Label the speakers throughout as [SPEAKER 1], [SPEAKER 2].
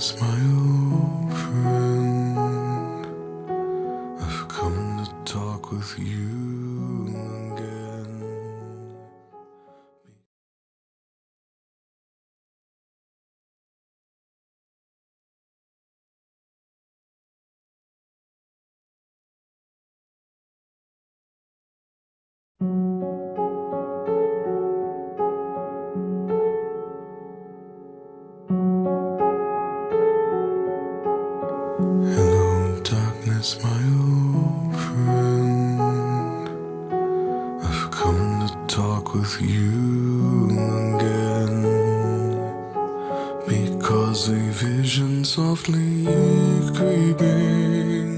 [SPEAKER 1] darkness, my old friend, I've come to talk with you again. Hello, darkness, my old friend, I've come to talk with you again, because a vision softly creeping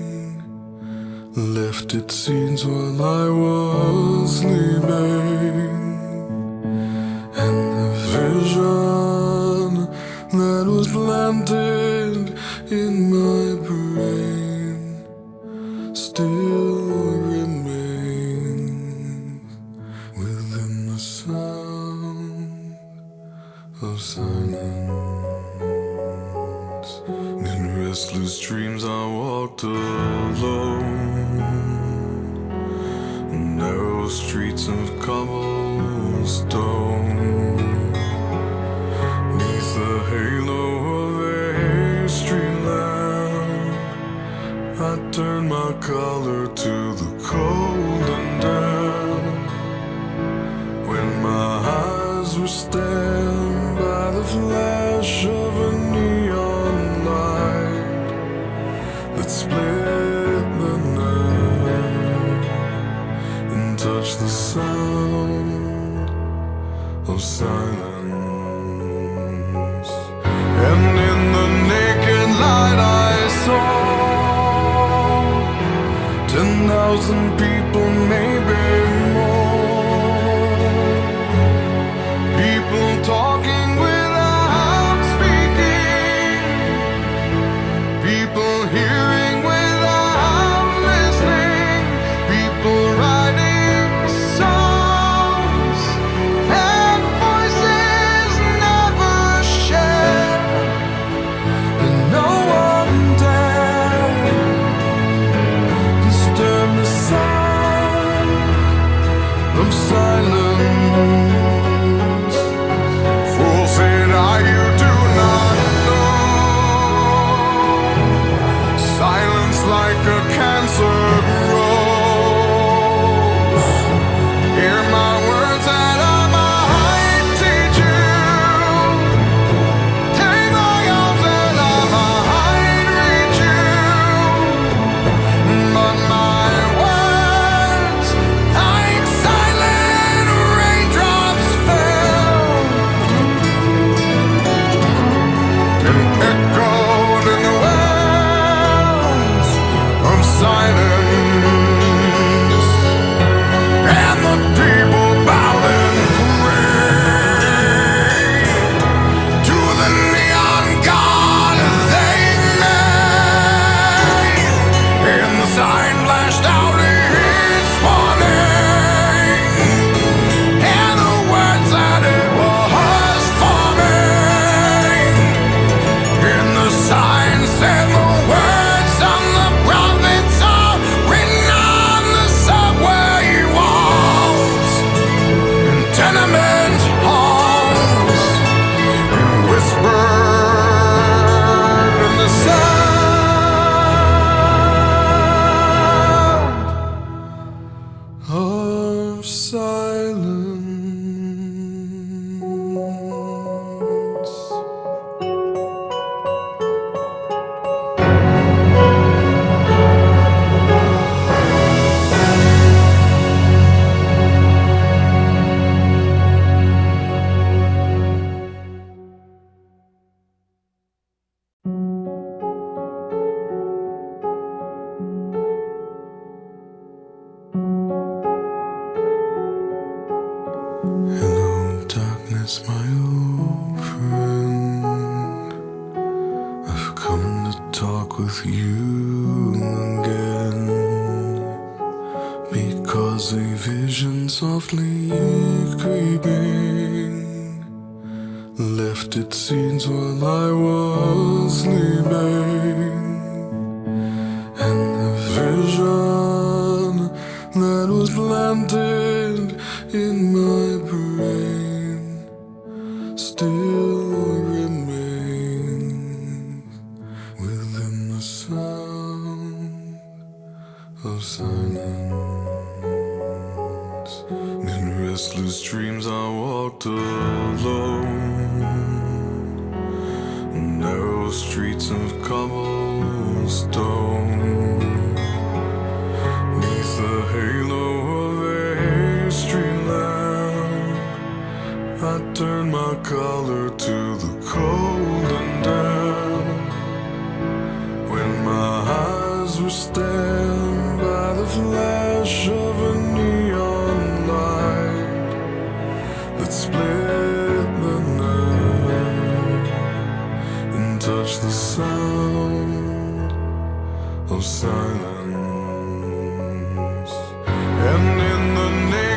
[SPEAKER 1] left its scenes while I was sleeping, and the vision that was planted in my brain still remains within the sound of silence. In restless dreams I walked alone, narrow streets of cobblestone, neath the halo of a street lamp, I turned my collar to the cold and damp, when my eyes were stabbed by the flash of a neon light that split the night and touched the sound of silence. And in the naked light I saw 10,000 people, maybe more, people talking without speaking, people hearing without listening, people writing songs and voices never shared, and no one dared disturb the sound of silence. Fool, said I, you do not know. Silence like a cancer grows. Hear my words that I might teach you. Take my arms that I might reach you. But my words, like silent raindrops, fell and echoed in the wells of silence. And the people bowed and prayed to the neon god they made, and the sign flashed out its warning, and the words that it was forming, and the sign said the words on the prophets are written on the subway walls and tenement halls, and whispered in the sound of silence. Hello, darkness, my old friend, I've come to talk with you again, because a vision softly creeping left painted scenes while I was sleeping, and the vision that was planted in my brain still remains within the sound of silence. In restless dreams I walked alone, narrow streets of cobblestone. Neath the halo of a street lamp, I turned my collar to the cold and damp. When my eyes were stabbed by the flash of a neon light that split the night and touched the sound of silence. And in the name